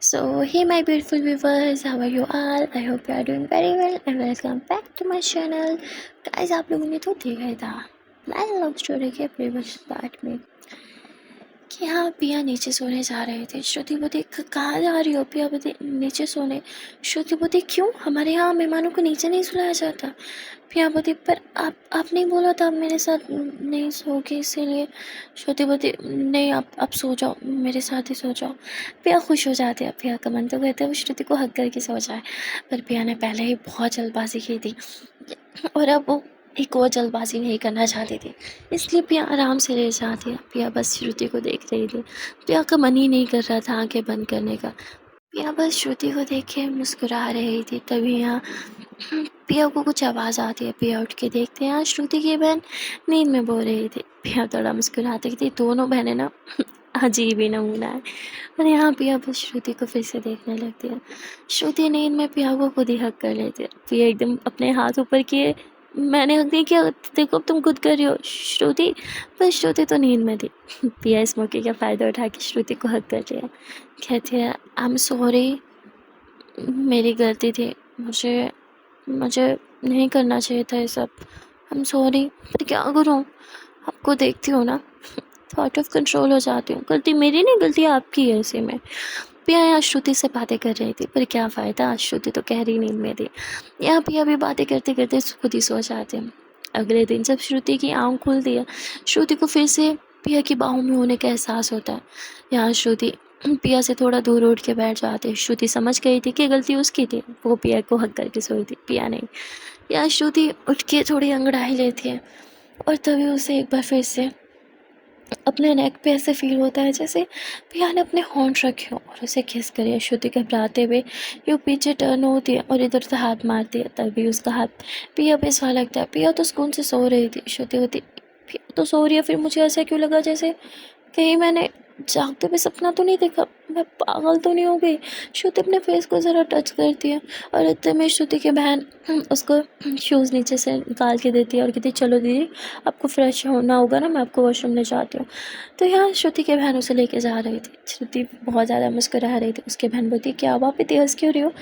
So, hey, my beautiful viewers, how are you all? I hope you are doing very well and welcome back to my channel. Guys, आप लोगों ने तो देखा ही था line love story के previous part में कि हाँ पिया नीचे सोने जा रहे थे। श्रुति बोली कहाँ जा रही हो? पिया बोली नीचे सोने। श्रुति बोली क्यों? हमारे यहाँ मेहमानों को नीचे नहीं सुलाया जाता। पिया बोली पर आप नहीं बोला था मेरे साथ नहीं सोओगे इसीलिए। श्रुति बोली नहीं आप सो जाओ, मेरे साथ ही सो जाओ। पिया खुश हो जाती है। पिया का मन तो कहते हैं वो श्रुति को हक करके सो जाए, पर पिया ने पहले ही बहुत जल्दबाजी की थी और अब वो एक और जल्दबाजी नहीं करना चाहती थी, इसलिए पिया आराम से ले जाती है। पिया बस श्रुति को देख रही थी। पिया का मन ही नहीं कर रहा था आंखें बंद करने का। पिया बस श्रुति को देख के मुस्कुरा रही थी। तभी यहाँ पिया को कुछ आवाज़ आती है। पिया उठ के देखते हैं श्रुति की बहन नींद में बोल रही थी। पिया थोड़ा मुस्कुराती थी। दोनों बहनें ना अजीब ही नमूना है। और यहाँ पिया बस श्रुति को फिर से देखने लगती है। श्रुति नींद में पिया को खुद ही हक कर लेती है। पिया एकदम अपने हाथ ऊपर किए, मैंने हक नहीं किया, देखो तुम खुद कर रही हो श्रुति। पर श्रुति तो नींद में थी। पिया इस मौके का फ़ायदा उठा के श्रुति को हक कर लिया। कहती है आई एम सॉरी, मेरी गलती थी, मुझे नहीं करना चाहिए था ये सब। आई एम सॉरी, पर क्या करूँ, आपको देखती हो ना तो आउट ऑफ कंट्रोल हो जाती हूँ। गलती मेरी नहीं, गलती आपकी है इसी में। पिया यहाँ श्रुति से बातें कर रही थी, पर क्या फ़ायदा, आज श्रुति तो गहरी नींद में थी। यहाँ पिया भी बातें करते करते खुद ही सो जाते हैं। अगले दिन जब श्रुति की आँख खुलती है, श्रुति को फिर से पिया की बाहों में होने का एहसास होता है। यहाँ श्रुति पिया से थोड़ा दूर उठ के बैठ जाती है। श्रुति समझ गई थी कि गलती उसकी थी, वो पिया को हक करके सोई थी, पिया नहीं। यहाँ श्रुति उठ के थोड़ी अंगड़ाई लेती है और तभी उसे एक बार फिर से अपने नेक पे ऐसे फील होता है जैसे पिया ने अपने होंठ रखे हो और उसे किस करे। श्रुति घबराते हुए यूँ पीछे टर्न होती है और इधर से हाथ मारती है। तभी उसका हाथ पिया पे सवा लगता है। पिया तो सुकून से सो रही थी। श्रुति होती पिया तो सो रही है, फिर मुझे ऐसा क्यों लगा जैसे कहीं मैंने जागते हुए सपना तो नहीं देखा, मैं पागल तो नहीं हो गई। श्रुति अपने फेस को ज़रा टच करती है और इतने में श्रुति की बहन उसको शूज़ नीचे से निकाल के देती है और कहती है चलो दीदी आपको फ्रेश होना होगा ना, मैं आपको वॉशरूम ले जाती हूँ। तो यहाँ श्रुति की बहन उसे लेके जा रही थी। श्रुति बहुत ज़्यादा मुस्कुरा रही थी। उसकी बहन बोलती क्या हुआ, आप इतनी हंस क्यों रही हो?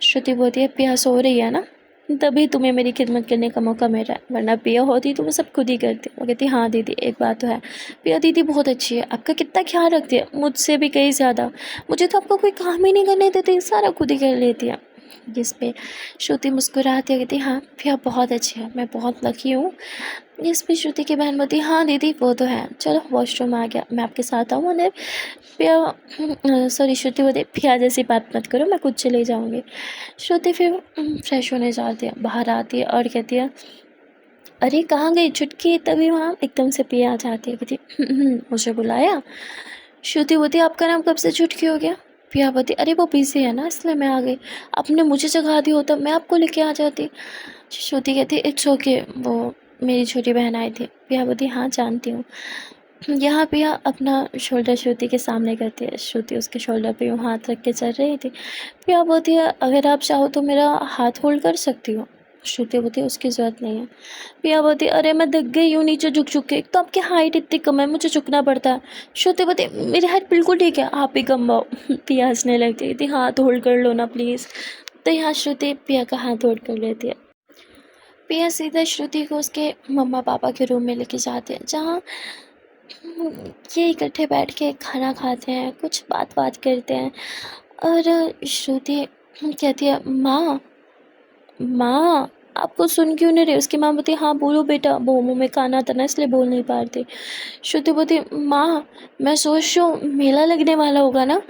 श्रुति बोलती है पिया सो रही है ना, तभी तुम्हें मेरी खिदमत करने का मौका मिल रहा है, वरना पिया होती तो मैं सब खुद ही करती। वो कहती हाँ दीदी एक बात तो है, पिया दीदी बहुत अच्छी है, आपका कितना ख्याल रखती है, मुझसे भी कहीं ज़्यादा। मुझे तो आपका कोई काम ही नहीं करने देती, सारा खुद ही कर लेती है। जिस पे श्रुति मुस्कुराती है, कहती हाँ पिया बहुत अच्छी है, मैं बहुत लकी हूँ। जिस पे श्रुति की बहन बोलती हाँ दीदी वो तो है, चलो वॉशरूम आ गया, मैं आपके साथ आऊँ अंदर। पिया सॉरी श्रुति बोलती पिया जैसी बात मत करो, मैं खुद चले जाऊँगी। श्रुति फिर फ्रेश होने जाती है, बाहर आती है और कहती है अरे कहाँ गई छुटकी। तभी वहाँ एकदम से पिया आ जाती है, कहती मुझे बुलाया? श्रुति बोलती आपका नाम कब से छुटकी हो गया? पिया बोलती अरे वो बिज़ी है ना इसलिए मैं आ गई, आपने मुझे जगा दी होता मैं आपको लेके आ जाती। श्रुति कहती इट्स ओके, वो मेरी छोटी बहन आई थी। पिया बोलती हाँ जानती हूँ। यहाँ पिया अपना शोल्डर श्रुति के सामने करती है। श्रुति उसके शोल्डर पे यूँ हाथ रख के चल रही थी। पिया बोलती है अगर आप चाहो तो मेरा हाथ होल्ड कर सकती हो। श्रुति बोलती उसकी ज़रूरत नहीं है। पिया बोलती अरे मैं थक गई हूँ नीचे झुक के, तो आपकी हाइट इतनी कम है, मुझे झुकना पड़ता है। श्रुति बोलती मेरी हाइट बिल्कुल ठीक है, आप ही कम आओ। पिया हंसने लगती थी हाथ होल्ड कर लो ना प्लीज़। तो यहाँ श्रुति पिया का हाथ होल्ड कर लेती है। पिया सीधा श्रुति को उसके मम्मा पापा के रूम में लेके जाते हैं, जहाँ ये इकट्ठे बैठ के खाना खाते हैं, कुछ बात करते हैं। और श्रुति कहती है माँ माँ आपको सुन क्यों नहीं रही? उसकी माँ बोलती हाँ बोलो बेटा, वो मुँह में खाना था ना इसलिए बोल नहीं पा रही थी। श्रुति बोलती माँ मैं सोच रही हूँ मेला लगने वाला होगा ना,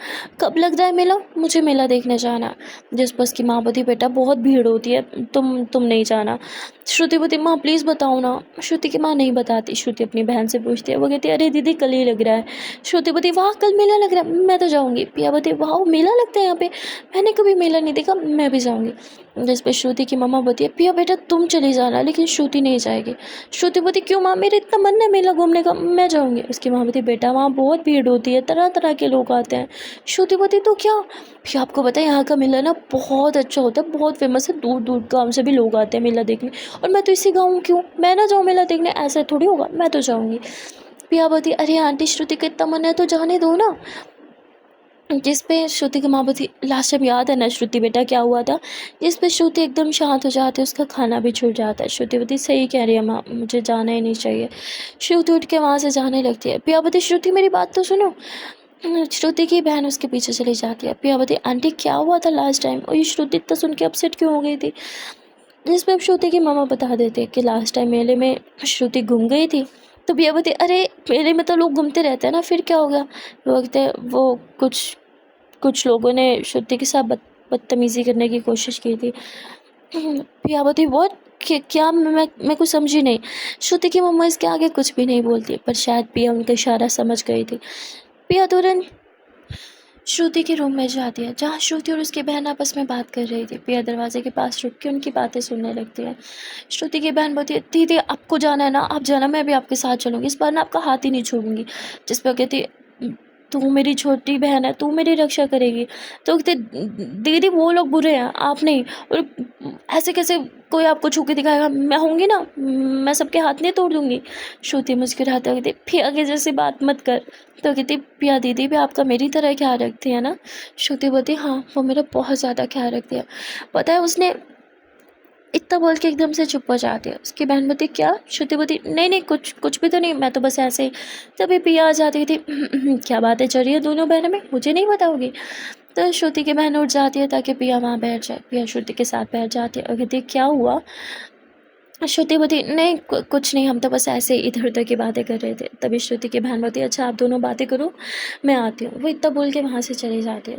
कब लग रहा है मेला, मुझे मेला देखने जाना। जिस पर उसकी माँ बोलती बेटा बहुत भीड़ होती है, तुम नहीं जाना। श्रुति बोलती माँ प्लीज़ बताओ ना। श्रुति की माँ नहीं बताती। श्रुति अपनी बहन से पूछती है, वो कहती है अरे दीदी कल ही लग रहा है। श्रुति बोलती वाह कल मेला लग रहा है, मैं तो जाऊँगी। पिया बोलती वाह मेला लगता है यहाँ पे, मैंने कभी मेला नहीं देखा, मैं भी जाऊँगी। जिस पे श्रुति की मम्मा बोलती है पिया बेटा तुम चली जाना, लेकिन श्रुति नहीं जाएगी। श्रुति बोलती क्यों माँ, मेरा इतना मन है मेला घूमने का, मैं जाऊँगी। उसकी माँ बोलती बेटा वहाँ बहुत भीड़ होती है, तरह तरह के लोग आते हैं। श्रुति बोलती तो क्या? फिर आपको पता है यहाँ का मेला ना बहुत अच्छा होता है, बहुत फेमस है, दूर दूर गाँव से भी लोग आते हैं मेला देखने, और मैं तो इसी गाँव क्यों, मैं ना जाऊँ मेला देखने, ऐसा थोड़ी होगा, मैं तो जाऊँगी। पिया बोलती अरे आंटी श्रुति का इतना मन है तो जाने दो ना। जिस पे श्रुति की माँ बोलती, लास्ट टाइम याद है ना श्रुति बेटा क्या हुआ था, जिस पे श्रुति एकदम शांत हो जाती है, उसका खाना भी छूट जाता है। श्रुति बोलती सही कह रही है माँ, मुझे जाना ही नहीं चाहिए। श्रुति उठ के वहाँ से जाने लगती है। पिया बोलती श्रुति मेरी बात तो सुनो। श्रुति की बहन उसके पीछे चली जाती है। पिया बोलती आंटी क्या हुआ था लास्ट टाइम, और ये श्रुति इतना सुन के अपसेट क्यों हो गई थी। जिस पे अब श्रुति की मामा बता देते कि लास्ट टाइम मेले में श्रुति घूम गई थी। तो पिया बोलती अरे मेले में तो लोग घूमते रहते हैं ना, फिर क्या हो गया। वो कहते वो कुछ लोगों ने श्रुति के साथ बदतमीज़ी करने की कोशिश की थी। पिया बोलती व्हाट, क्या मैं कुछ समझी नहीं। श्रुति की मम्मा इसके आगे कुछ भी नहीं बोलती, पर शायद पिया उनका इशारा समझ गई थी। पिया तुरंत श्रुति के रूम में जाती है, जहाँ श्रुति और उसकी बहन आपस में बात कर रही थी। पिया दरवाजे के पास रुक के उनकी बातें सुनने लगती है। श्रुति की बहन बोलती है दीदी आपको जाना है ना, आप जाना, मैं भी आपके साथ चलूँगी, इस बार ना आपका हाथ ही नहीं छोड़ूंगी। जिस पर कहती है तू मेरी छोटी बहन है, तू मेरी रक्षा करेगी। तो कहते दीदी वो लोग बुरे हैं, आप नहीं, और ऐसे कैसे कोई आपको छू के दिखाएगा, मैं होंगी ना, मैं सबके हाथ नहीं तोड़ दूंगी। श्रुति मुस्कुराते हुए कहती पिया के जैसी बात मत कर। तो कहती पिया दीदी भी आपका मेरी तरह ख्याल रखती है ना। श्रुति बोलती हाँ वो मेरा बहुत ज़्यादा ख्याल रखती है। पता है उसने इतना बोल के एकदम से चुप हो जाती है। उसकी बहन बोलती क्या। श्रुति बोलती नहीं कुछ भी तो नहीं, मैं तो बस ऐसे ही। तभी पिया आ जाती थी। क्या बातें चल रही है दोनों बहनों में, मुझे नहीं बताओगी। तो श्रुति की बहन उठ जाती है ताकि पिया वहाँ बैठ जाए। पिया श्रुति के साथ बैठ जाती है और कहती है क्या हुआ। श्रुति बोलती नहीं कुछ नहीं, हम तो बस ऐसे इधर उधर की बातें कर रहे थे। तभी श्रुति की बहन बोलती अच्छा आप दोनों बातें करो, मैं आती हूँ। वो इतना बोल के वहाँ से चली जाती है।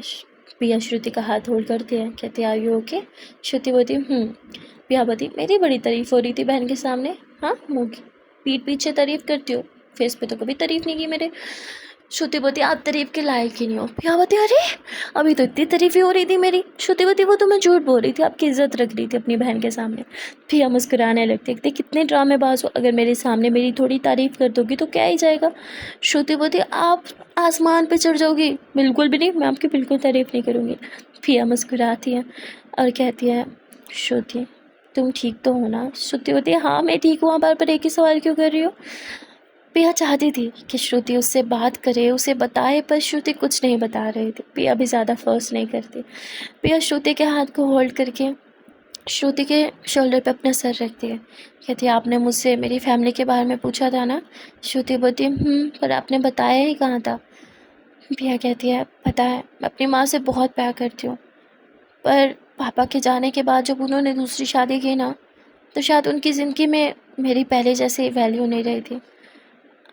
पिया श्रुति का हाथ होल्ड करती है, कहती है आर यू ओके। श्रुति बोलती पिया बोलती मेरी बड़ी तारीफ हो रही थी बहन के सामने, हाँ मुँह की पीठ पीछे तारीफ करती हो, फेस पे तो कभी तारीफ नहीं की मेरे। श्रुति बोलती आप तारीफ के लायक ही नहीं हो। पिया बोलती अरे अभी तो इतनी तारीफ ही हो रही थी मेरी। श्रुति बोलती वो तो मैं झूठ बोल रही थी, आपकी इज्जत रख रही थी अपनी बहन के सामने। पिया मुस्कुराने लगती है, कितने ड्रामेबाज हो, अगर मेरे सामने मेरी थोड़ी तारीफ कर दोगी तो क्या ही जाएगा। श्रुति बोलती आप आसमान पे चढ़ जाओगी, बिल्कुल भी नहीं, मैं आपकी बिल्कुल तारीफ नहीं करूँगी। पिया मुस्कुराती है और कहती है श्रुति तुम ठीक तो हो ना। श्रुति बोलती है हाँ मैं ठीक हूँ, बार बार एक ही सवाल क्यों कर रही हो। पिया चाहती थी कि श्रुति उससे बात करे, उसे बताए, पर श्रुति कुछ नहीं बता रही थी। पिया भी ज़्यादा फोर्स नहीं करती। पिया श्रुति के हाथ को होल्ड करके श्रुति के शोल्डर पे अपना सर रखती है। कहती है आपने मुझसे मेरी फैमिली के बारे में पूछा था ना। श्रुति बोलती पर आपने बताया ही कहाँ था। पिया कहती है पता है मैं अपनी माँ से बहुत प्यार करती हूँ, पर पापा के जाने के बाद जब उन्होंने दूसरी शादी की ना, तो शायद उनकी ज़िंदगी में मेरी पहले जैसी वैल्यू नहीं रही थी।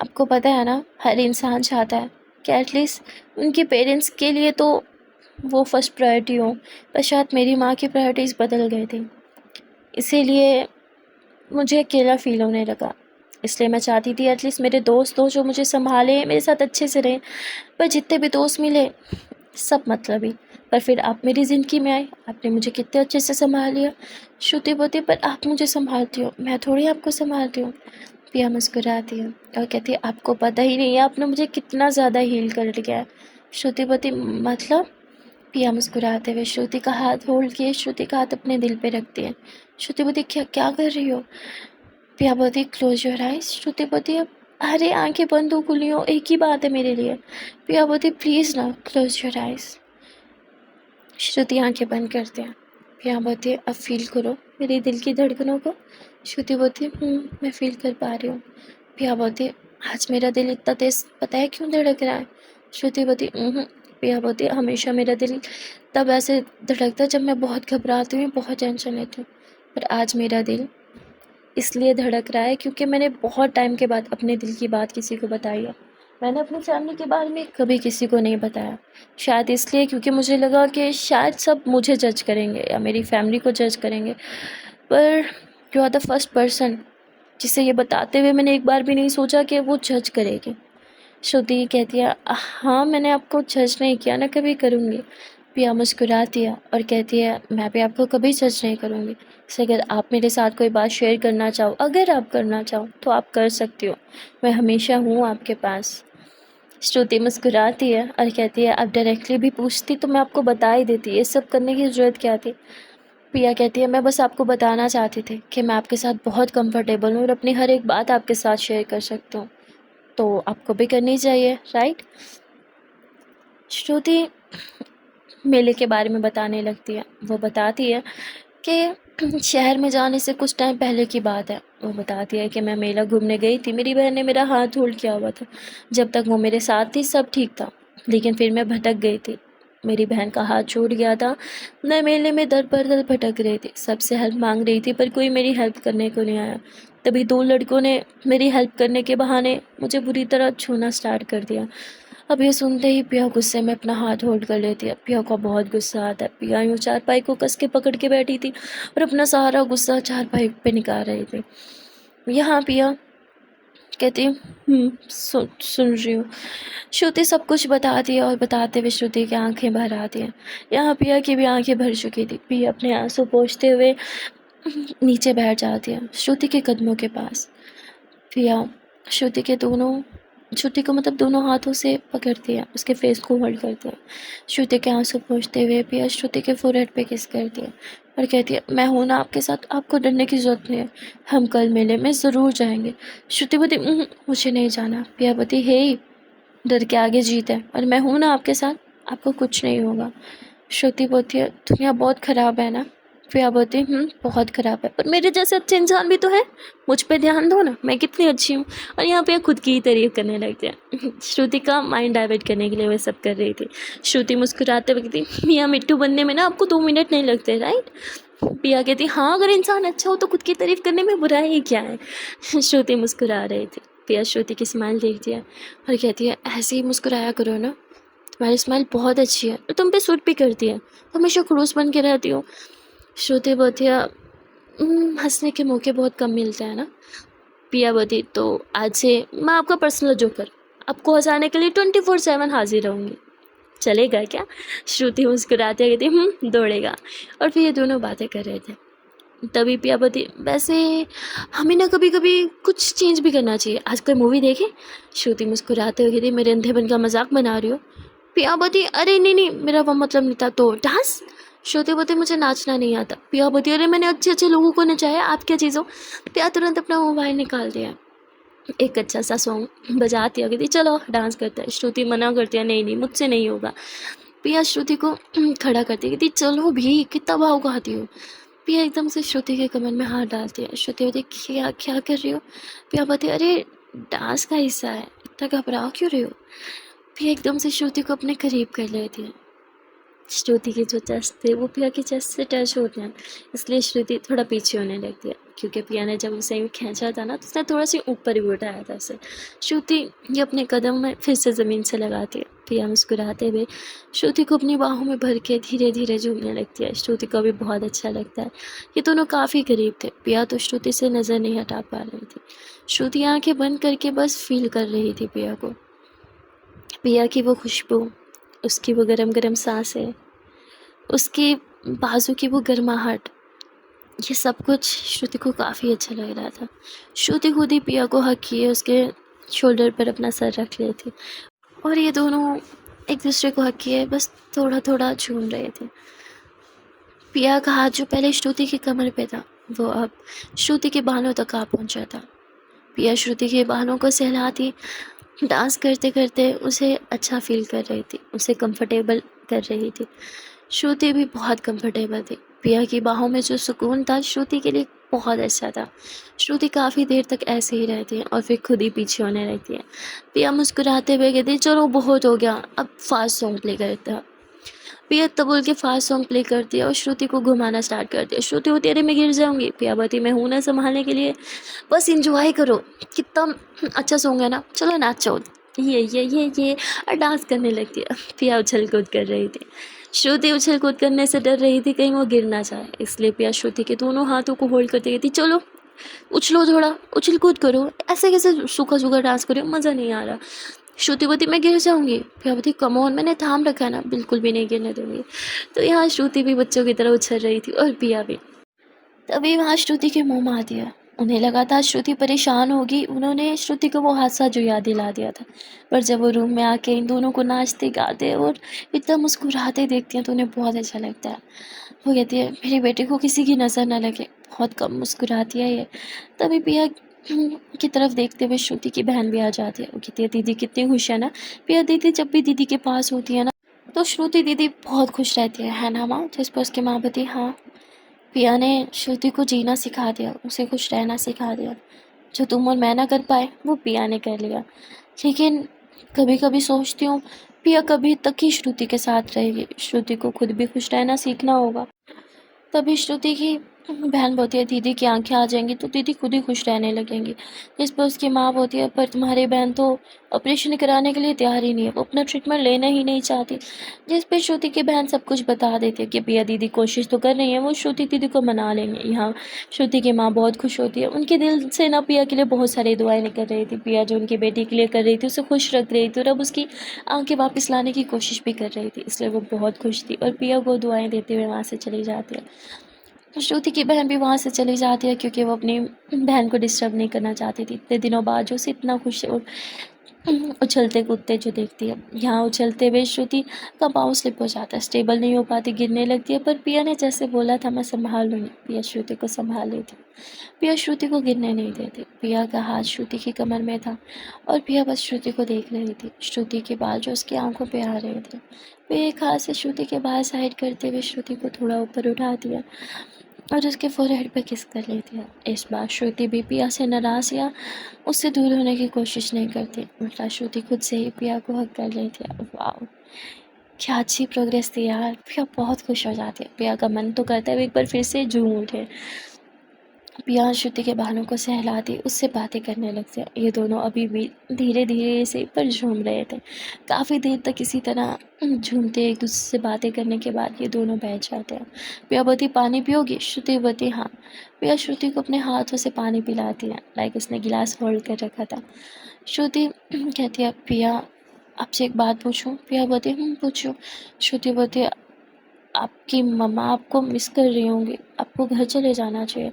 आपको पता है ना हर इंसान चाहता है कि एटलीस्ट उनके पेरेंट्स के लिए तो वो फर्स्ट प्रायोरिटी हो, पर शायद मेरी माँ की प्रायोरिटीज़ बदल गई थी, इसीलिए मुझे अकेला फ़ील होने लगा। इसलिए मैं चाहती थी एटलीस्ट मेरे दोस्त हो जो मुझे संभाले, मेरे साथ अच्छे से रहें। पर जितने भी दोस्त मिले सब मतलबी। पर फिर आप मेरी ज़िंदगी में आए, आपने मुझे कितने अच्छे से संभाल लिया। श्रुति बोलती पर आप मुझे संभालती हो, मैं थोड़ी आपको संभालती हूँ। पिया मुस्कुराती है और कहती है आपको पता ही नहीं है आपने मुझे कितना ज़्यादा हील कर लिया है। श्रुति बोलती मतलब। पिया मुस्कुराते हुए श्रुति का हाथ होल्ड किए श्रुति का हाथ अपने दिल पे रखती है। श्रुति बोलती क्या क्या कर रही हो। पिया बोलती क्लोज योर आइज। श्रुति बोलती अरे आंखें बंद हो खुली हो एक ही बात है मेरे लिए। पिया बोलती प्लीज़ ना क्लोज योर आइज। श्रुति आंखें बंद करते हैं। पिया बोलती अब फील करो मेरे दिल की धड़कनों को। श्रुति बोलती मैं फील कर पा रही हूँ। पिया बोलती आज मेरा दिल इतना तेज पता है क्यों धड़क रहा है। श्रुति बोलती पिया बोलती हमेशा मेरा दिल तब ऐसे धड़कता जब मैं बहुत घबराती हूँ, बहुत टेंशन लेती हूँ, पर आज मेरा दिल इसलिए धड़क रहा है क्योंकि मैंने बहुत टाइम के बाद अपने दिल की बात किसी को बताई है। मैंने अपनी फैमिली के बारे में कभी किसी को नहीं बताया, शायद इसलिए क्योंकि मुझे लगा कि शायद सब मुझे जज करेंगे या मेरी फैमिली को जज करेंगे, पर you are the first person जिसे ये बताते हुए मैंने एक बार भी नहीं सोचा कि वो जज करेगी। श्रुति कहती है हाँ मैंने आपको जज नहीं किया ना, कभी करूँगी। पिया मुस्कुराती है और कहती है मैं भी आपको कभी जज नहीं करूँगी। से अगर आप मेरे साथ कोई बात शेयर करना चाहो, अगर आप करना चाहो तो आप कर सकती हो, मैं हमेशा हूँ आपके पास। श्रुति मुस्कुराती है और कहती है आप डायरेक्टली भी पूछती तो मैं आपको बता ही देती, ये सब करने की ज़रूरत क्या थी। पिया कहती है मैं बस आपको बताना चाहती थी कि मैं आपके साथ बहुत कंफर्टेबल हूँ और अपनी हर एक बात आपके साथ शेयर कर सकती हूँ, तो आपको भी करनी चाहिए राइट। श्रुति मेले के बारे में बताने लगती है। वो बताती है कि शहर में जाने से कुछ टाइम पहले की बात है। वो बताती है कि मैं मेला घूमने गई थी, मेरी बहन ने मेरा हाथ होल्ड किया हुआ था। जब तक वो मेरे साथ थी सब ठीक था, लेकिन फिर मैं भटक गई थी। मेरी बहन का हाथ छूट गया था। मैं मेले में दर पर दर भटक रही थी, सबसे हेल्प मांग रही थी, पर कोई मेरी हेल्प करने को नहीं आया। तभी 2 लड़कों ने मेरी हेल्प करने के बहाने मुझे बुरी तरह छूना स्टार्ट कर दिया। अब ये सुनते ही पिया गुस्से में अपना हाथ होल्ड कर लेती है। पिया को बहुत गुस्सा आता है। पिया यूँ चारपाई को कस के पकड़ के बैठी थी और अपना सारा गुस्सा चारपाई पे निकाल रही थी। यहाँ पिया कहती सुन सुन रही हूँ। श्रुति सब कुछ बताती है और बताते हुए श्रुति की आंखें भर आती हैं। यहाँ पिया की भी आंखें भर चुकी थी। पिया अपने आंसू पोंछते हुए नीचे बैठ जाती है श्रुति के कदमों के पास। पिया श्रुति को मतलब दोनों हाथों से पकड़ती है, उसके फेस को होल्ड करती है। श्रुति के आंसू पोंछते हुए पिया श्रुति के फोरहेड पे किस करती है और कहती है, मैं हूँ ना आपके साथ, आपको डरने की ज़रूरत नहीं है। हम कल मेले में ज़रूर जाएंगे। श्रुति बोलती, मुझे नहीं जाना। पिया बोलती, हे, डर के आगे जीत है और मैं हूँ ना आपके साथ, आपको कुछ नहीं होगा। श्रुति बोलती है, दुनिया बहुत ख़राब है ना। फिर आप बोलती बहुत ख़राब है, पर मेरे जैसे अच्छे इंसान भी तो है, मुझ पे ध्यान दो ना, मैं कितनी अच्छी हूँ। और यहाँ पे खुद की ही तारीफ करने लगते हैं। श्रुति का माइंड डाइवर्ट करने के लिए वह सब कर रही थी। श्रुति मुस्कुराते हुए कहती, मियाँ मिट्टू बनने में ना आपको 2 मिनट नहीं लगते, राइट। पिया कहती, हाँ, अगर इंसान अच्छा हो तो खुद की तारीफ करने में बुराई ही क्या है। श्रुति मुस्कुरा रही थी। पिया श्रुति की स्माइल देखती है और कहती है, ऐसे ही मुस्कुराया करो ना, तुम्हारी स्माइल बहुत अच्छी है और तुम पे सूट भी करती है, हमेशा खड़ूस बन के रहती हो। श्रुति बोलती है, हंसने के मौके बहुत कम मिलते हैं ना। पिया बोलती, तो आज से मैं आपका पर्सनल जोकर, आपको हंसाने के लिए 24/7 हाजिर रहूँगी, चलेगा क्या। श्रुति मुस्कुराती है, कहती दौड़ेगा। और फिर ये दोनों बातें कर रहे थे। तभी पिया बोलती, वैसे हमें ना कभी कभी कुछ चेंज भी करना चाहिए, आज कोई मूवी देखें। श्रुति मुस्कुराते हुए कहती, मेरे अंधेपन का मजाक बना रही हो। पिया बोलती, अरे नहीं नहीं, मेरा वो मतलब नहीं था। तो डांस। श्रुति बोलती, मुझे नाचना नहीं आता। पिया बोलती, अरे मैंने अच्छे अच्छे लोगों को नचाया, आप क्या चीज़ हो। पिया तुरंत अपना मोबाइल निकाल दिया, एक अच्छा सा सॉन्ग बजाती है, कहती चलो डांस करते हैं। श्रुति मना करती है, नहीं नहीं मुझसे नहीं होगा। पिया श्रुति को खड़ा करती है, कहती चलो भी, कितना भाव गाती हो। पिया एकदम से श्रुति के कमर में हाथ डालती है। श्रुति बोलती, क्या क्या कर रही हो। पिया बोलती, अरे डांस का हिस्सा है, इतना घबरा क्यों रही हो। पिया एकदम से श्रुति को अपने करीब कर लेती है। श्रुति की जो चेस्ट थे वो पिया की चेस्ट से टच होते हैं, इसलिए श्रुति थोड़ा पीछे होने लगती है, क्योंकि पिया ने जब उसे खींचा था ना तो उसने थोड़ा सी ऊपर भी उठाया था उसे। श्रुति ये अपने कदम में फिर से ज़मीन से लगाती है। पिया मुस्कुराते हुए श्रुति को अपनी बाहों में भर के धीरे धीरे झूमने लगती है। श्रुति को भी बहुत अच्छा लगता है। ये दोनों काफ़ी करीब थे। पिया तो श्रुति से नज़र नहीं हटा पा रही थी। श्रुति आँखें बंद करके बस फील कर रही थी पिया को, पिया की वो खुशबू, उसकी वो गरम गरम सांसें, उसके बाजू की वो गर्माहट, ये सब कुछ श्रुति को काफ़ी अच्छा लग रहा था। श्रुति खुद ही पिया को हक किए उसके शोल्डर पर अपना सर रख लिए थे और ये दोनों एक दूसरे को हक किए बस थोड़ा थोड़ा झूम रहे थे। पिया का हाथ जो पहले श्रुति की कमर पे था वो अब श्रुति के बालों तक आ पहुंचा था। पिया श्रुति के बालों को सहलाती, डांस करते करते उसे अच्छा फील कर रही थी, उसे कंफर्टेबल कर रही थी। श्रुति भी बहुत कंफर्टेबल थी। पिया की बाहों में जो सुकून था श्रुति के लिए बहुत अच्छा था। श्रुति काफ़ी देर तक ऐसे ही रहती है और फिर खुद ही पीछे होने लगती है। पिया मुस्कुराते हुए कहती, चलो बहुत हो गया, अब फास्ट सॉन्ग प्ले करते हैं। पिया तब बोल के फास्ट सॉन्ग प्ले करती है और श्रुति को घुमाना स्टार्ट करती है। श्रुति होती है, अरे मैं गिर जाऊंगी। पिया बोलती, मैं हूँ ना संभालने के लिए, बस इंजॉय करो, कितना अच्छा सॉन्ग है ना, चलो नाचो, ये और डांस करने लगती है। पिया उछल कूद कर रही थी। श्रुति उछल कूद करने से डर रही थी कहीं वो गिर ना जाए, इसलिए पिया श्रुति के दोनों हाथों को होल्ड करती कहती, चलो उछलो, थोड़ा उछल कूद करो, ऐसे कैसे सूखा सूखा डांस करो, मज़ा नहीं आ रहा। श्रुति बोलती, मैं गिर जाऊंगी। पिया बोलती, कम ऑन, मैंने थाम रखा है ना, बिल्कुल भी नहीं गिरने दूंगी। तो यहाँ श्रुति भी बच्चों की तरह उछल रही थी और पिया भी। तभी वहाँ श्रुति के मुंह में आ दिया। उन्हें लगा था श्रुति परेशान होगी, उन्होंने श्रुति को वो हादसा जो याद दिला दिया था। पर जब वो रूम में आके इन दोनों को नाचते गाते और इतना मुस्कुराते देखती हैं तो उन्हें बहुत अच्छा लगता है। वो कहती है, मेरी बेटी को किसी की नज़र ना लगे, बहुत कम मुस्कुराती है ये। तभी पिया की तरफ देखते हुए श्रुति की बहन भी आ जाती है। वो कहती है, दीदी कितनी खुश है ना। पिया, दीदी जब भी दीदी के पास होती है ना तो श्रुति दीदी बहुत खुश रहती है ना माँ? जिस पर उसकी माँ बोलती हाँ, पिया ने श्रुति को जीना सिखा दिया, उसे खुश रहना सिखा दिया। जो तुम और मैं ना कर पाए वो पिया ने कर लिया। लेकिन कभी कभी सोचती हूँ पिया कभी तक ही श्रुति के साथ रहेगी, श्रुति को खुद भी खुश रहना सीखना होगा। तभी श्रुति की बहन बोलती है दीदी की आंखें आ जाएंगी तो दीदी खुद ही खुश रहने लगेंगी। जिस पर उसकी माँ बोलती है पर तुम्हारी बहन तो ऑपरेशन कराने के लिए तैयार ही नहीं है, वो अपना ट्रीटमेंट लेना ही नहीं चाहती। जिस पर श्रुति की बहन सब कुछ बता देती है कि पिया दीदी कोशिश तो कर रही है, वो श्रुति दीदी को मना लेंगे। यहाँ श्रुति की माँ बहुत खुश होती है, उनके दिल से ना पिया के लिए बहुत सारी दुआएं कर रही थी। पिया जो उनकी बेटी के लिए कर रही थी उसे खुश रख रही थी और अब उसकी आंखें वापस लाने की कोशिश भी कर रही थी, इसलिए वो बहुत खुश थी और पिया को दुआएं देते हुए वहाँ से चली जाती है। श्रुति की बहन भी वहाँ से चली जाती है क्योंकि वो अपनी बहन को डिस्टर्ब नहीं करना चाहती थी। इतने दिनों बाद जो उसे इतना खुश और उछलते कूदते जो देखती है। यहाँ उछलते हुए श्रुति का पाँव स्लिप हो जाता है, स्टेबल नहीं हो पाती, गिरने लगती है। पर पिया ने जैसे बोला था मैं संभाल लूँगी, पिया श्रुति को संभाल लेती। पिया श्रुति को गिरने नहीं देती। पिया का हाथ श्रुति की कमर में था और पिया बस श्रुति को देख रही थी। श्रुति के बाल जो उसकी आंखों पे आ रहे थे, पिया एक हाथ से श्रुति के बाल साइड करते हुए श्रुति को थोड़ा ऊपर उठा दिया और उसके फोरहेड पे किस कर लेती है। इस बार श्रुति भी पिया से नाराज़ या उससे दूर होने की कोशिश नहीं करती, उल्टा श्रुति खुद से ही पिया को हक कर लेती है। वाह, क्या अच्छी प्रोग्रेस थी यार। पिया बहुत खुश हो जाती है। पिया का मन तो करता है एक बार फिर से झूम उठे। पिया श्रुति के बालों को सहलाती उससे बातें करने लगते हैं। ये दोनों अभी भी धीरे धीरे से पर झूम रहे थे। काफ़ी देर तक इसी तरह झूमते एक दूसरे से बातें करने के बाद ये दोनों बैठ जाते हैं। पिया बोती पानी पियोगी? श्रुति बोती हाँ। पिया श्रुति को अपने हाथों से पानी पिलाती है, लाइक उसने गिलास होल्ड कर रखा था। श्रुति कहती है पिया आपसे एक बात पूछूं? पिया बोती पूछो। श्रुति बोती आपकी मम्मा आपको मिस कर रही होंगी, आपको घर चले जाना चाहिए।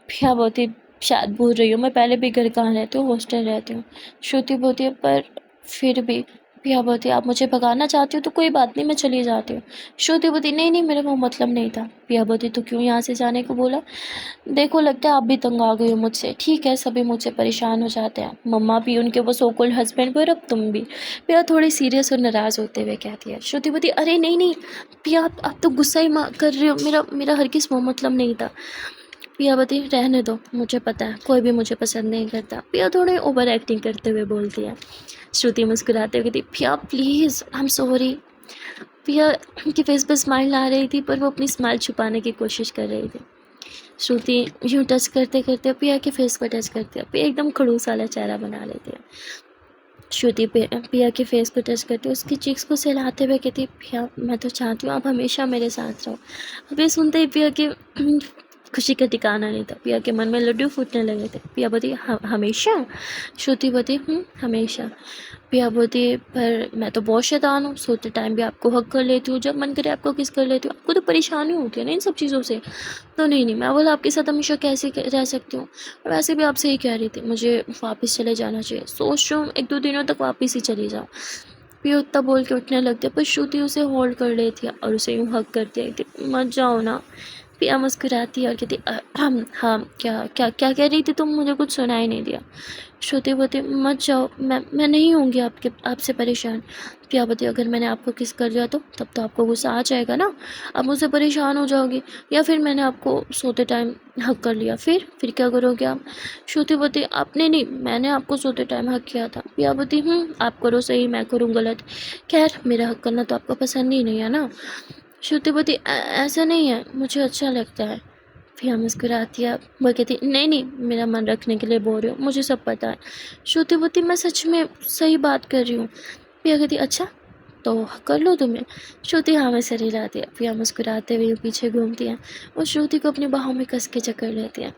पिया बोती शायद भूल रही हूँ, मैं पहले भी घर कहाँ रहती हूँ, हॉस्टल रहती हूँ। श्रुति बोती है पर फिर भी। पिया बोती आप मुझे भगाना चाहती हो तो कोई बात नहीं, मैं चली जाती हूँ। श्रुति बोती नहीं नहीं मेरा वो मतलब नहीं था। पिया बोती तो क्यों यहाँ से जाने को बोला? देखो लगता है आप भी तंग आ गई हो मुझसे। ठीक है सभी मुझसे परेशान हो जाते हैं, मम्मा भी, उनके वो सो कॉल्ड हस्बैंड पर, अब तुम भी। पिया थोड़ी सीरियस और नाराज़ होते हुए कहती है। श्रुति बोती अरे नहीं नहीं पिया आप तो गुस्सा ही कर रहे हो, मेरा मेरा हरगिज़ वो मतलब नहीं था। पिया बोती रहने दो, मुझे पता है कोई भी मुझे पसंद नहीं करता। पिया थोड़ी ओवर एक्टिंग करते हुए बोलती है। श्रुति मुस्कुराते हुए कहती पिया प्लीज़ आई एम सॉरी। पिया की फेस पर स्माइल आ रही थी पर वो अपनी स्माइल छुपाने की कोशिश कर रही थी। श्रुति यूँ टच करते करते पिया के फेस पर टच करती है। पिया एकदम खड़ूस वाला चेहरा बना लेती है। श्रुति पिया के फेस को टच करती है, उसकी चीक्स को सहलाते हुए कहती पिया मैं तो चाहती हूँ आप हमेशा मेरे साथ रहो। अब ये सुनते ही पिया के खुशी का ठिकाना नहीं था। पिया के मन में लड्डू फूटने लगे थे। पिया बोती हमेशा? श्रुति बोती हमेशा। पिया बोती पर मैं तो बहुत शैतान हूँ, सोते टाइम भी आपको हक कर लेती हूँ, जब मन करे आपको किस कर लेती हूँ, आपको तो परेशानी होती है ना इन सब चीज़ों से। तो नहीं नहीं मैं बोला आपके साथ हमेशा कैसे रह सकती हूँ। और वैसे भी आपसे ही कह रही थी मुझे वापस चले जाना चाहिए, सोच रहा हूँ 1-2 दिनों तक वापस ही चली जाऊँ। पिया उतना बोल के उठने लगती है पर श्रुति उसे होल्ड कर लेती है और उसे यूँ हक करती है कि मत जाओ ना। पिया मुस्कुराती है और कहती हाँ क्या क्या क्या कह रही थी तुम? मुझे कुछ सुनाई नहीं दिया। श्रुति बोती मत जाओ, मैं नहीं होंगी आपसे परेशान। पिया बोती अगर मैंने आपको किस कर दिया तो तब तो आपको गुस्सा आ जाएगा ना, आप मुझसे परेशान हो जाओगी। या फिर मैंने आपको सोते टाइम हक कर लिया, फिर क्या करोगे आप? श्रुति बोती आपने नहीं, मैंने आपको सोते टाइम हक किया था। पिया बोती आप करो सही मैं करूँ गलत, खैर मेरा हक करना तो आपको पसंद ही नहीं है ना। श्रुति बोती ऐसा नहीं है, मुझे अच्छा लगता है। पिया मुस्कुराती है, वो कहती नहीं नहीं मेरा मन रखने के लिए बोल रही हो, मुझे सब पता है। श्रुति बोती मैं सच में सही बात कर रही हूँ। पिया कहती अच्छा तो कर लो तुम्हें। श्रुति हाँ में सर हिलाती है। पिया मुस्कुराते हुए पीछे घूमती है और श्रुति को अपनी बाहों में कस के जकड़ लेती है।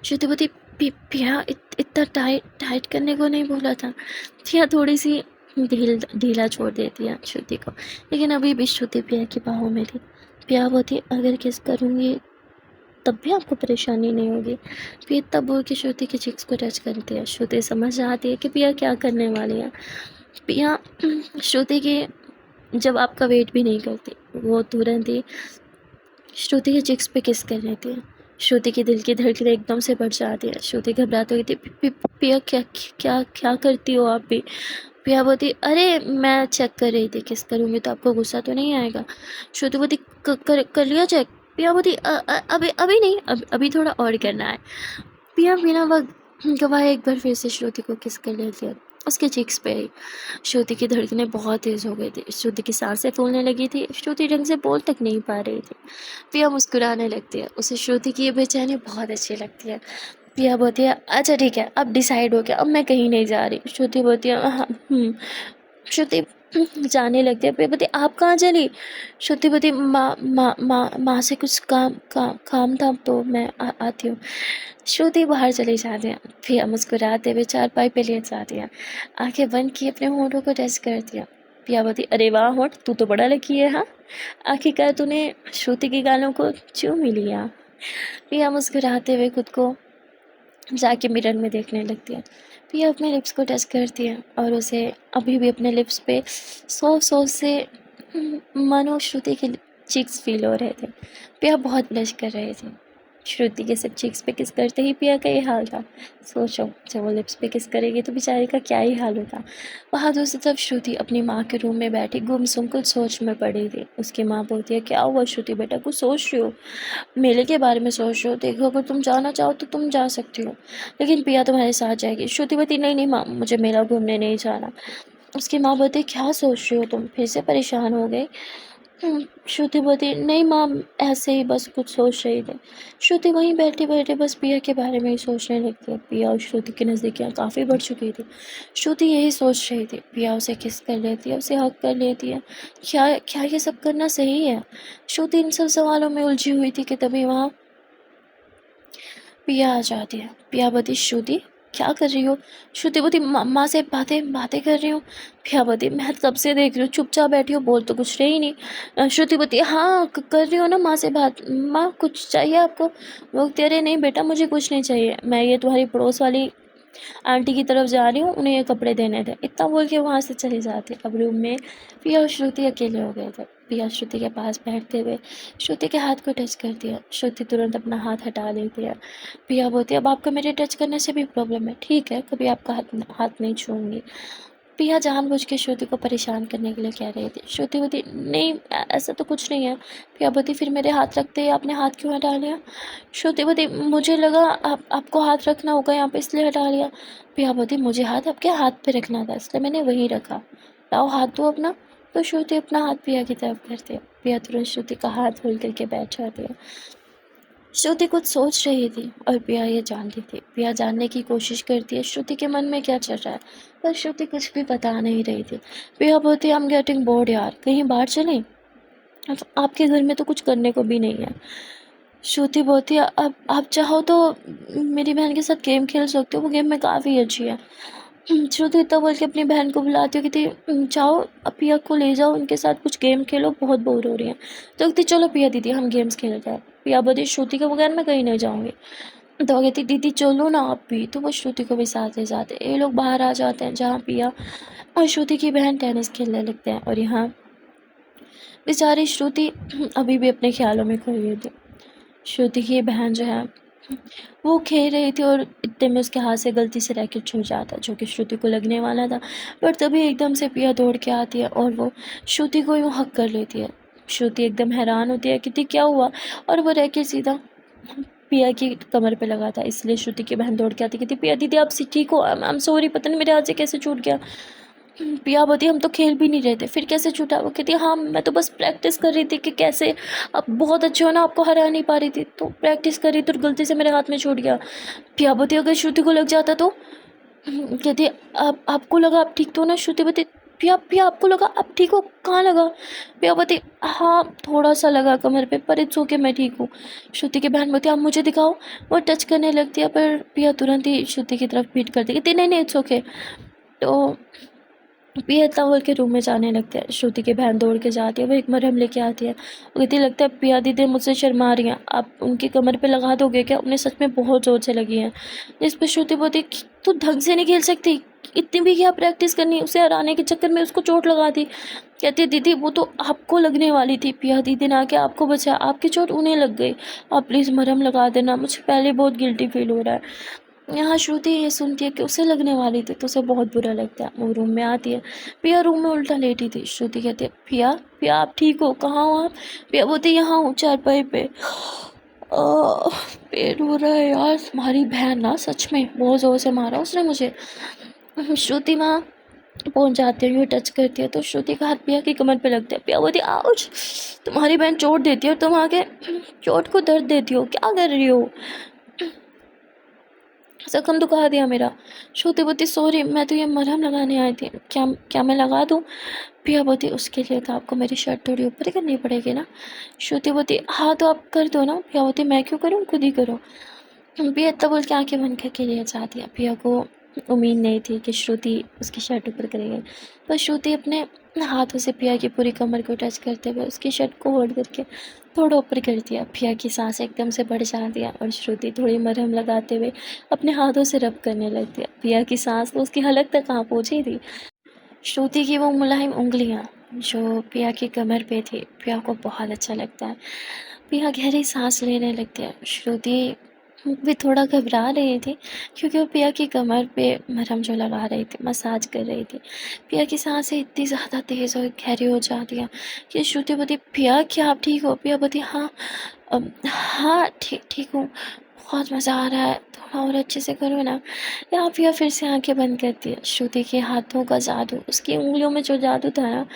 श्रुति बोती पिया इतना टाइट करने को नहीं बोला था। पिया थोड़ी सी ढीला छोड़ देती है श्रुति को, लेकिन अभी भी श्रुति पिया की बाहों में थी। पिया बोती अगर किस करूँगी तब भी आपको परेशानी नहीं होगी। पिया तब बोल के श्रुति की चिक्स को टच करती है। श्रुति समझ जाती है कि पिया क्या करने वाली है। पिया श्रुति की जब आपका वेट भी नहीं करती, वो तुरंत ही श्रुति के चिक्स पे किस कर लेती है। श्रुति की दिल की धड़कन एकदम से बढ़ जाती है। श्रुति घबराते हुए कहती पिया क्या क्या क्या करती हो आप भी? पिया बोलती अरे मैं चेक कर रही थी, किस करूँगी तो आपको गुस्सा तो नहीं आएगा। श्रुति बोलती कर लिया चेक। पिया बोलती अभी अभी नहीं, अभी थोड़ा और करना है। पिया बिना वक्त गवाए एक बार फिर से श्रुति को किस कर लेती है उसके चिक्स पे ही। श्रुति की धड़कनें बहुत तेज़ हो गई थी, श्रुति की सांसें फूलने लगी थी, श्रुति ढंग से बोल तक नहीं पा रही थी। पिया मुस्कुराने लगती है, उसे श्रुति की ये बेचैनी बहुत अच्छी लगती है। पिया बोलती है अच्छा ठीक है, अब डिसाइड हो गया, अब मैं कहीं नहीं जा रही। श्रुति बोलती है हाँ श्रुति जाने लगती है। पिया बोलती आप कहाँ चली? श्रुति बोलती माँ से कुछ काम था तो मैं आती हूँ। श्रुति बाहर चली जाती है। पिया मुस्कुराते हुए चारपाई पे लेट जाती है, आंखें बंद की अपने होठों को टच करती है। पिया बोलती अरे वाह होठ, तू तो बड़ा लकी है। हाँ, आखिरकार तूने श्रुति के गालों को चूम ही लिया। पिया मुस्कुराते हुए खुद को जाके मिरर में देखने लगती है। पिया अपने लिप्स को टच करती है और उसे अभी भी अपने लिप्स पे सॉफ्ट से मानो श्रुति के चीक्स फील हो रहे थे। पिया बहुत ब्लश कर रही थी। श्रुति के सब चीक्स पे किस करते ही पिया का ये हाल था। सोचो जब वो लिप्स पे किस करेगी तो बेचारी का क्या ही हाल होता। वहाँ दूसरी तरफ श्रुति अपनी माँ के रूम में बैठी गुमसुम कुछ सोच में पड़ी थी। उसकी माँ बोलती है क्या हुआ श्रुति बेटा, कुछ सोच रही हो? मेले के बारे में सोच रही हो? देखो अगर तुम जाना चाहो तो तुम जा सकती हो, लेकिन पिया तुम्हारे साथ जाएगी। श्रुति बोलती नहीं नहीं माँ, मुझे मेला घूमने नहीं जाना। उसकी माँ बोलती क्या सोच रही हो तुम, फिर से परेशान हो गई? श्रुति बोलती नहीं माँ, ऐसे ही बस कुछ सोच रही थी। श्रुति वहीं बैठे बैठे बस पिया के बारे में ही सोचने लगती है। पिया और श्रुति की नज़दीकियाँ काफ़ी बढ़ चुकी थी। श्रुति यही सोच रही थी, पिया उसे किस कर लेती है, उसे हक कर लेती है। क्या क्या ये सब करना सही है? श्रुति इन सब सवालों में उलझी हुई थी कि तभी वहाँ पिया आ जाती है। पिया बोलती श्रुति क्या कर रही हो? श्रुति बोलती माँ से बातें कर रही हूँ। पिया बोलती मैं कब से देख रही हूँ, चुपचाप बैठी हो, बोल तो कुछ रही नहीं। श्रुति बोलती हाँ कर रही हो ना माँ से बात। माँ कुछ चाहिए आपको? वो अरे नहीं बेटा मुझे कुछ नहीं चाहिए, मैं ये तुम्हारी पड़ोस वाली आंटी की तरफ जा रही हूँ, उन्हें ये कपड़े देने थे। इतना बोल के वहाँ से चली जाती। अब रूम में पिया और श्रुति अकेले हो गए थे। पिया श्रुति के पास बैठते हुए श्रुति के हाथ को टच करती है। श्रुति तुरंत अपना हाथ हटा लेती है। पिया बोलती है अब आपको मेरे टच करने से भी प्रॉब्लम है? ठीक है, कभी आपका हाथ नहीं छूऊंगी। पिया जानबूझ के श्रुति को परेशान करने के लिए कह रही थी। श्रुति बोलती नहीं ऐसा तो कुछ नहीं है। पिया बोलती फिर मेरे हाथ रखते ही आपने हाथ क्यों हटा लिया? श्रुति बोलती मुझे लगा आपको हाथ रखना होगा यहाँ पे, इसलिए हटा लिया। पिया बोलती मुझे हाथ आपके हाथ पे रखना था, इसलिए मैंने वहीं रखा। लाओ हाथ दो अपना। तो श्रुति अपना हाथ पिया की तरफ करती है। पिया तुरंत श्रुति का हाथ होल्ड करके बैठ जाती है। श्रुति कुछ सोच रही थी और पिया ये जानती थी। पिया जानने की कोशिश करती है श्रुति के मन में क्या चल रहा है, पर श्रुति कुछ भी बता नहीं रही थी। पिया बोलती आई एम गेटिंग बोर्ड यार, कहीं बाहर चलें? आपके घर में तो कुछ करने को भी नहीं है। श्रुति बोलती है अब आप चाहो तो मेरी बहन के साथ गेम खेल सकते हो, वो गेम में काफ़ी अच्छी है। श्रुति इतना बोल के अपनी बहन को बुलाती हो कि जाओ पिया को ले जाओ, उनके साथ कुछ गेम खेलो, बहुत बोर हो रही है। तो कहती चलो पिया दीदी हम गेम्स खेलते हैं। पिया बोलती श्रुति के बगैर मैं कहीं नहीं जाऊँगी। तो वो कहती दीदी चलो ना आप भी। तो वो श्रुति को भी साथ ले जाते हैं। ये लोग बाहर आ जाते हैं जहाँ पिया और श्रुति की बहन टेनिस खेलने लगते हैं और यहाँ बेचारी श्रुति अभी भी अपने ख्यालों में खोई हुई थी। श्रुति की बहन जो है वो खेल रही थी और इतने में उसके हाथ से गलती से रैकेट छूट जाता जो कि श्रुति को लगने वाला था। पर तभी एकदम से पिया दौड़ के आती है और वो श्रुति को यूँ हक कर लेती है। श्रुति एकदम हैरान होती है कि क्या हुआ, और वो रैकेट सीधा पिया की कमर पे लगा था। इसलिए श्रुति की बहन दौड़ के आती कहती पिया दीदी आप ठीक हो? आई एम सॉरी, पता नहीं मेरे हाथ से कैसे छूट गया। पिया बोलती हम तो खेल भी नहीं रहे थे, फिर कैसे छूटा? वो कहती हाँ मैं तो बस प्रैक्टिस कर रही थी कि कैसे अब बहुत अच्छे हो ना, आपको हरा नहीं पा रही थी तो प्रैक्टिस कर रही थी और गलती से मेरे हाथ में छूट गया। पिया बोलती अगर श्रुति को लग जाता तो? कहती आपको लगा आप ठीक तो ना? श्रुति बोलती पिया पिया आपको लगा आप ठीक हो? कहाँ लगा? पिया बोलती हाँ थोड़ा सा लगा कमर पे, पर इट्स ओके मैं ठीक हूँ। श्रुति की बहन बोलती आप मुझे दिखाओ। वो टच करने लगती है पर पिया तुरंत ही श्रुति की तरफ पीट करती कहती नहीं नहीं इट्स ओके। तो पिया इतना बोल के रूम में जाने लगते हैं। श्रुति की बहन दौड़ के जाती है, वो एक मरहम लेके आती है। वो कहती लगता है पिया दीदी मुझसे शर्मा रही हैं, आप उनकी कमर पे लगा दोगे क्या? उन्हें सच में बहुत ज़ोर से लगी है। जिस पर श्रुति बोलती तू ढंग से नहीं खेल सकती, इतनी भी क्या प्रैक्टिस करनी, उसे हराने के चक्कर में उसको चोट लगा दी। कहती दीदी वो तो आपको लगने वाली थी, पिया दीदी ने आके आपको बचाया, आपकी चोट उन्हें लग गई, आप प्लीज़ मरहम लगा देना, मुझे पहले बहुत गिल्टी फील हो रहा है। यहाँ श्रुति ये सुनती है कि उसे लगने वाली थी, तो उसे बहुत बुरा लगता है। वो रूम में आती है, पिया रूम में उल्टा लेटी थी। श्रुति कहती है, पिया पिया आप ठीक हो, कहाँ हो आप? पिया बोलती, यहाँ हूँ चारपाई पे। पेट हो रहा है यार, तुम्हारी बहन ना सच में बहुत ज़ोर से मारा उसने मुझे। श्रुति वहाँ पहुंच जाती है, यूँ टच करती है तो श्रुति का हाथ पिया की कमर पे लगता है। पिया बोलती, आउच, तुम्हारी बहन चोट देती है और तुम आके चोट को दर्द देती हो, क्या कर रही हो? जख्म दुखा दिया मेरा। श्रुति बोलती, सॉरी, मैं तो ये मरहम लगाने आई थी, क्या क्या मैं लगा दूँ? पिया बोलती, उसके लिए तो आपको मेरी शर्ट थोड़ी ऊपर करनी पड़ेगी ना। श्रुति बोलती, हाँ तो आप कर दो ना। पिया बोलती, मैं क्यों करूँ, खुद ही करो। पिया इतना बोल के आंखें बंद करके लिए जाती है। पिया को उम्मीद नहीं थी कि श्रुति उसकी शर्ट ऊपर करेगी, पर श्रुति अपने हाथों से पिया की पूरी कमर को टच करते हुए उसकी शर्ट को होल्ड करके थोड़ा ऊपर कर दिया। पिया की सांस एकदम से बढ़ जाती है और श्रुति थोड़ी मरहम लगाते हुए अपने हाथों से रब करने लगती है। पिया की सांस तो उसकी हलक तक कहाँ पहुँची थी। श्रुति की वो मुलायम उंगलियाँ जो पिया की कमर पे थी, पिया को बहुत अच्छा लगता है। पिया गहरी सांस लेने लगती है। श्रुति भी थोड़ा घबरा रही थी क्योंकि वो पिया की कमर पे मरहम जो लगा रही थी, मसाज कर रही थी। पिया की सांसें इतनी ज़्यादा तेज़ और गहरी हो जाती हैं कि श्रुति बोलती, पिया क्या आप ठीक हो? पिया बोलती, हाँ हाँ ठीक ठीक हूँ, बहुत मज़ा आ रहा है, थोड़ा और अच्छे से करो ना। या पिया फिर से आंखें बंद करती है। श्रुति के हाथों का जादू, उसकी उंगलियों में जो जादू था ना,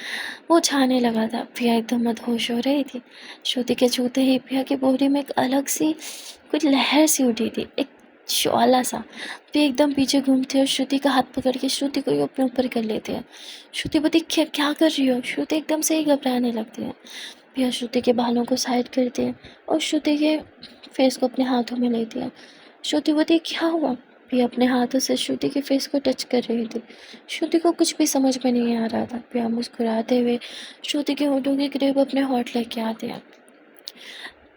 वो छाने लगा था। पिया एकदम मदहोश हो रही थी। श्रुति के छूते ही पिया की बॉडी में एक अलग सी कुछ लहर सी उठी थी, एक ज्वाला सा। पिया एकदम पीछे घूमती है और श्रुति का हाथ पकड़ के श्रुति को ही अपने ऊपर कर लेते हैं। श्रुति बोलती, क्या क्या कर रही हो? श्रुति एकदम से ही घबराने लगती है। पिया श्रुति के बालों को साइड करती है और श्रुति के फेस को अपने हाथों में लेती है। श्रुति बोलती, क्या हुआ? पिया अपने हाथों से श्रुति के फेस को टच कर रही थी। श्रुति को कुछ भी समझ में नहीं आ रहा था। पिया मुस्कुराते हुए श्रुति के होठों के करीब अपने होठ लेके आते हैं।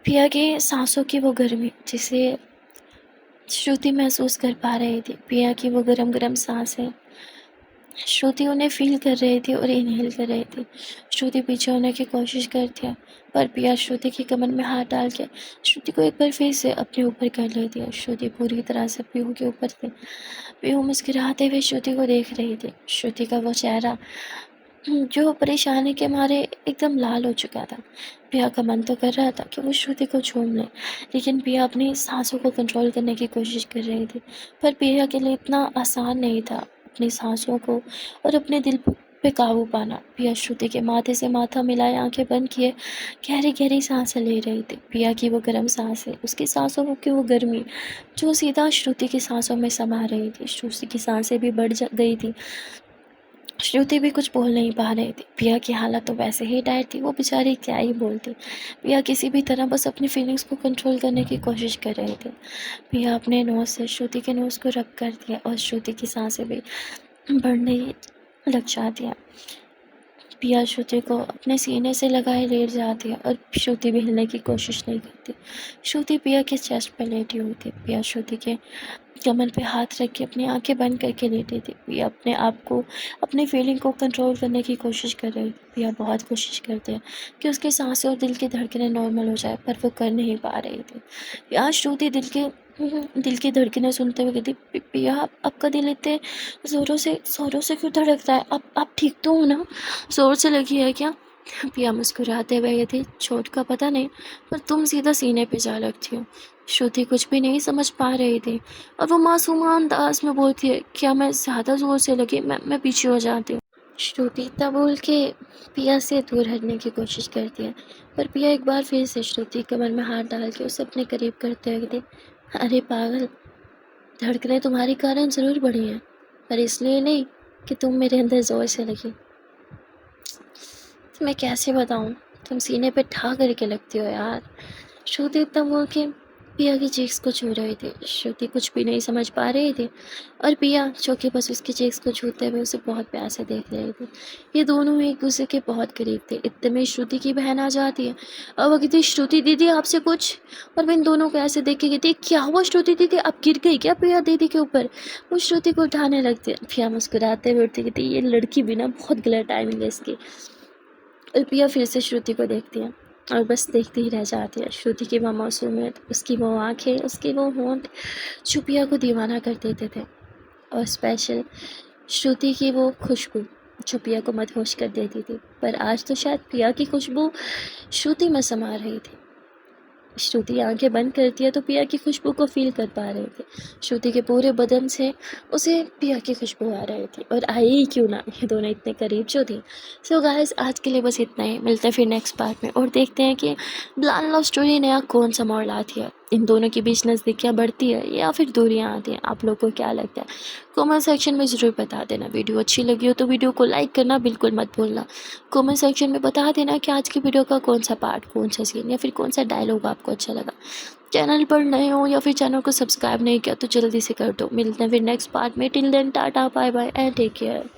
पिया की सांसों की वो गर्मी जिसे श्रुति महसूस कर पा रही थी, पिया की वो गरम गरम सांसें श्रुति उन्हें फील कर रही थी और इनहेल कर रही थी। श्रुति पीछे होने की कोशिश करती है, पर पिया श्रुति की कमर में हाथ डाल के श्रुति को एक बार फिर से अपने ऊपर कर लेती है। श्रुति पूरी तरह से पीहू के ऊपर थी। पीहू मुस्कुराते हुए श्रुति को देख रही थी। श्रुति का वो चेहरा जो परेशानी के मारे एकदम लाल हो चुका था। पिया का मन तो कर रहा था कि वो श्रुति को छूम ले, लेकिन पिया अपनी सांसों को कंट्रोल करने की कोशिश कर रही थी। पर पिया के लिए इतना आसान नहीं था अपनी सांसों को और अपने दिल पे काबू पाना। पिया श्रुति के माथे से माथा मिलाए आंखें बंद किए गहरी गहरी सांसें ले रही थी। पिया की वो गर्म सांसें, उसकी सांसों की वो गर्मी जो सीधा श्रुति की सांसों में समा रही थी। श्रुति की सांसें भी बढ़ गई थी। श्रुति भी कुछ बोल नहीं पा रही थी। पिया की हालत तो वैसे ही टाइट थी, वो बेचारी क्या ही बोलती। पिया किसी भी तरह बस अपनी फीलिंग्स को कंट्रोल करने की कोशिश कर रही थी। पिया अपने नोज़ से श्रुति के नोज़ को रब कर दिया और श्रुति की सांसें भी बढ़ने लग जाती हैं। पिया श्रुति को अपने सीने से लगाए लेट जाती है और श्रुति भी हिलने की कोशिश नहीं करती। श्रुति पिया के चेस्ट पर लेटी हुई थी। पिया श्रुति के कमर पे हाथ रख के अपनी आंखें बंद करके लेटी थी। पिया अपने आप को, अपनी फीलिंग को कंट्रोल करने की कोशिश कर रही थी। पिया बहुत कोशिश करते हैं कि उसकी सांसें और दिल की धड़कनें नॉर्मल हो जाए, पर वो कर नहीं पा रही थी। पिया श्रुति दिल की धड़कनें सुनते हुए कहती, पिया आपका दिल इतने ज़ोरों से क्यों धड़कता है? आप ठीक तो हो ना? ज़ोर से लगी है क्या? पिया मुस्कुराते हुए कहती, चोट का पता नहीं, पर तुम सीधा सीने पे जा लगती हो। श्रुति कुछ भी नहीं समझ पा रही थी और वो मासूमा अंदाज में बोलती है, क्या मैं ज़्यादा ज़ोर से लगी? मैं पीछे हो जाती हूँ। श्रुति इतना बोल के पिया से दूर हटने की कोशिश करती है, पर पिया एक बार फिर से श्रुति कमर में हाथ डाल के उसे अपने करीब करते हुए कहती, अरे पागल, धड़कनें तुम्हारे कारण ज़रूर बढ़ी हैं, पर इसलिए नहीं कि तुम मेरे अंदर ज़ोर से लगी। तो मैं कैसे बताऊँ, तुम सीने पे ठा करके लगती हो यार। श्रुति इतना बोल के पिया की चीक्स को छू रही थी। श्रुति कुछ भी नहीं समझ पा रही थी और पिया जो कि बस उसकी चीक्स को छूते हुए उसे बहुत प्यार से देख रही थी। ये दोनों एक दूसरे के बहुत करीब थे। इतने में श्रुति की बहन आ जाती है और वो कहती, श्रुति दीदी आपसे कुछ। और मैं इन दोनों को ऐसे देख के कहती, क्या हुआ श्रुति दीदी, आप गिर गई क्या पिया दीदी के ऊपर? वो श्रुति को उठाने लगती है। पिया मुस्कुराते हुए उठती, कहती, ये लड़की भी ना बहुत गलत टाइमिंग है इसकी। और पिया फिर से श्रुति को देखती है। और बस देखती ही रह जाती है। श्रुति की वो मासूमियत, उसकी वो आँखें, उसके वो होंठ जो पिया को दीवाना कर देते थे। और स्पेशल श्रुति की वो खुशबू जो पिया को मदहोश कर देती थी। पर आज तो शायद पिया की खुशबू श्रुति में समा रही थी। श्रुति आंखें बंद करती है तो पिया की खुशबू को फील कर पा रहे थे। श्रुति के पूरे बदन से उसे पिया की खुशबू आ रही थी, और आई ही क्यों ना, ये दोनों इतने करीब जो थी। सो गाइस, आज के लिए बस इतना ही। मिलते हैं फिर नेक्स्ट पार्ट में और देखते हैं कि ब्लाइंड लव स्टोरी नया कौन सा मोड़ लाती है। इन दोनों के बीच नज़दीकियाँ बढ़ती है या फिर दूरियाँ आती हैं। आप लोग को क्या लगता है, कमेंट सेक्शन में ज़रूर बता देना। वीडियो अच्छी लगी हो तो वीडियो को लाइक करना बिल्कुल मत भूलना। कमेंट सेक्शन में बता देना कि आज की वीडियो का कौन सा पार्ट, कौन सा सीन या फिर कौन सा डायलॉग आपको अच्छा लगा। चैनल पर नए हो या फिर चैनल को सब्सक्राइब नहीं किया तो जल्दी से कर दो। मिलते हैं फिर नेक्स्ट पार्ट में। Till then tata bye bye and take care.